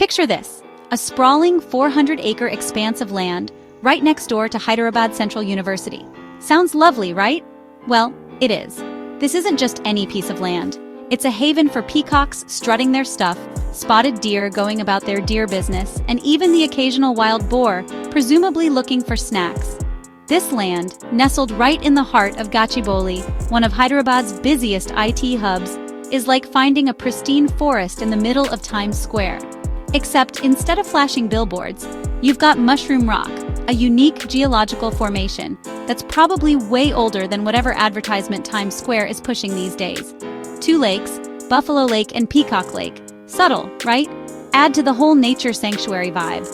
Picture this, a sprawling 400-acre expanse of land right next door to Hyderabad Central University. Sounds lovely, right? Well, it is. This isn't just any piece of land. It's a haven for peacocks strutting their stuff, spotted deer going about their deer business, and even the occasional wild boar, presumably looking for snacks. This land, nestled right in the heart of Gachibowli, one of Hyderabad's busiest IT hubs, is like finding a pristine forest in the middle of Times Square. Except instead of flashing billboards, you've got Mushroom Rock, a unique geological formation that's probably way older than whatever advertisement Times Square is pushing these days. 2 lakes, Buffalo Lake and Peacock Lake. Subtle, right? Add to the whole nature sanctuary vibe.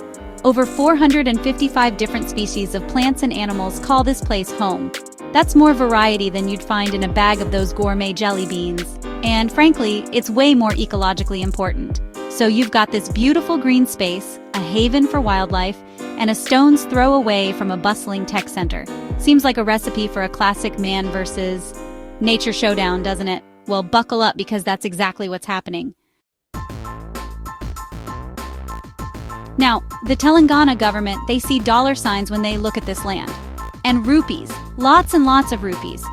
Over 455 different species of plants and animals call this place home. That's more variety than you'd find in a bag of those gourmet jelly beans. And frankly, it's way more ecologically important. So you've got this beautiful green space, a haven for wildlife, and a stone's throw away from a bustling tech center. Seems like a recipe for a classic man versus nature showdown, doesn't it? Well, buckle up because that's exactly what's happening. Now, the Telangana government, they see dollar signs when they look at this land. And rupees, lots and lots of rupees.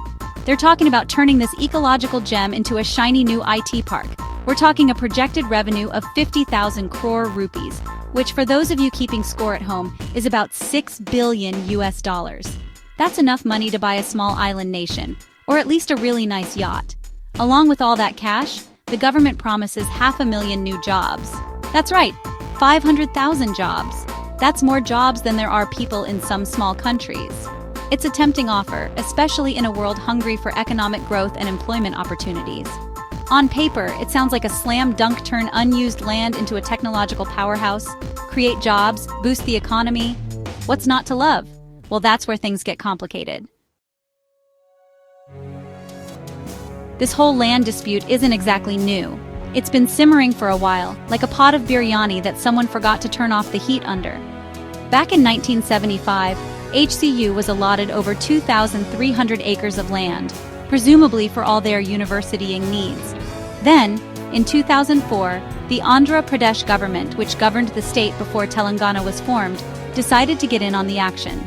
They're talking about turning this ecological gem into a shiny new IT park. We're talking a projected revenue of 50,000 crore rupees, which for those of you keeping score at home is about $6 billion US. That's enough money to buy a small island nation, or at least a really nice yacht. Along with all that cash, the government promises 500,000 new jobs. That's right, 500,000 jobs. That's more jobs than there are people in some small countries. It's a tempting offer, especially in a world hungry for economic growth and employment opportunities. On paper, it sounds like a slam dunk turn unused land into a technological powerhouse, create jobs, boost the economy. What's not to love? Well, that's where things get complicated. This whole land dispute isn't exactly new. It's been simmering for a while, like a pot of biryani that someone forgot to turn off the heat under. Back in 1975, HCU was allotted over 2,300 acres of land, presumably for all their universitying needs. Then, in 2004, the Andhra Pradesh government, which governed the state before Telangana was formed, decided to get in on the action.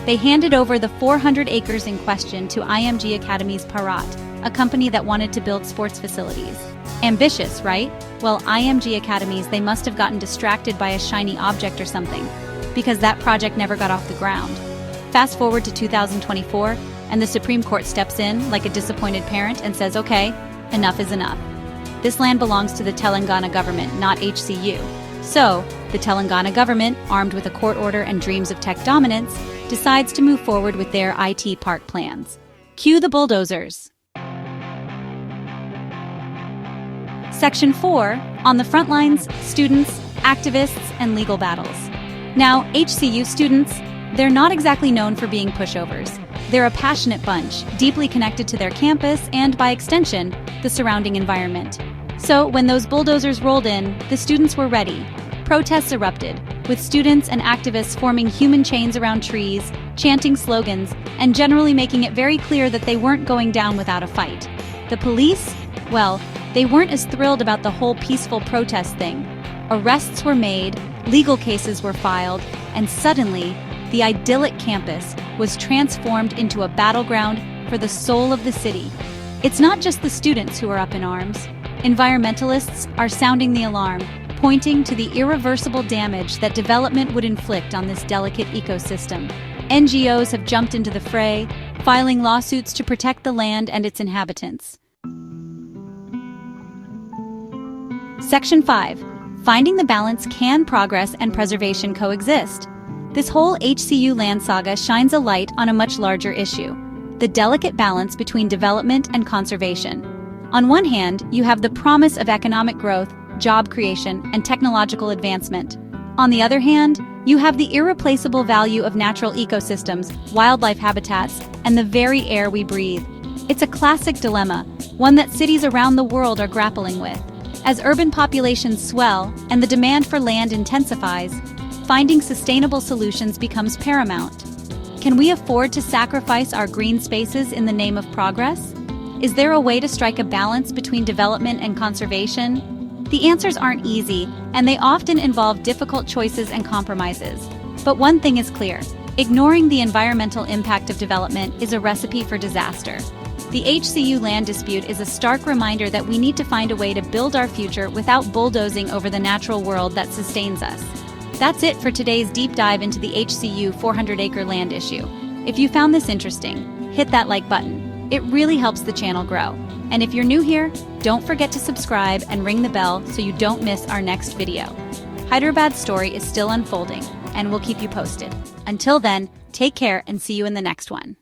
They handed over the 400 acres in question to IMG Academies Bharat, a company that wanted to build sports facilities. Ambitious, right? Well, IMG Academies, they must have gotten distracted by a shiny object or something, because that project never got off the ground. Fast forward to 2024, and the Supreme Court steps in like a disappointed parent and says, okay, enough is enough. This land belongs to the Telangana government, not HCU. So, the Telangana government, armed with a court order and dreams of tech dominance, decides to move forward with their IT park plans. Cue the bulldozers. Section 4, on the front lines, students, activists, and legal battles. Now, HCU students, they're not exactly known for being pushovers. They're a passionate bunch, deeply connected to their campus and, by extension, the surrounding environment. So, when those bulldozers rolled in, the students were ready. Protests erupted, with students and activists forming human chains around trees, chanting slogans, and generally making it very clear that they weren't going down without a fight. The police? Well, they weren't as thrilled about the whole peaceful protest thing. Arrests were made, legal cases were filed, and suddenly, the idyllic campus was transformed into a battleground for the soul of the city. It's not just the students who are up in arms. Environmentalists are sounding the alarm, pointing to the irreversible damage that development would inflict on this delicate ecosystem. NGOs have jumped into the fray, filing lawsuits to protect the land and its inhabitants. Section 5. Finding the balance: can progress and preservation coexist? This whole HCU land saga shines a light on a much larger issue: the delicate balance between development and conservation. On one hand, you have the promise of economic growth, job creation, and technological advancement. On the other hand, you have the irreplaceable value of natural ecosystems, wildlife habitats, and the very air we breathe. It's a classic dilemma, one that cities around the world are grappling with. As urban populations swell and the demand for land intensifies, finding sustainable solutions becomes paramount. Can we afford to sacrifice our green spaces in the name of progress? Is there a way to strike a balance between development and conservation? The answers aren't easy, and they often involve difficult choices and compromises. But one thing is clear: ignoring the environmental impact of development is a recipe for disaster. The HCU land dispute is a stark reminder that we need to find a way to build our future without bulldozing over the natural world that sustains us. That's it for today's deep dive into the HCU 400-acre land issue. If you found this interesting, hit that like button. It really helps the channel grow. And if you're new here, don't forget to subscribe and ring the bell so you don't miss our next video. Hyderabad's story is still unfolding, and we'll keep you posted. Until then, take care and see you in the next one.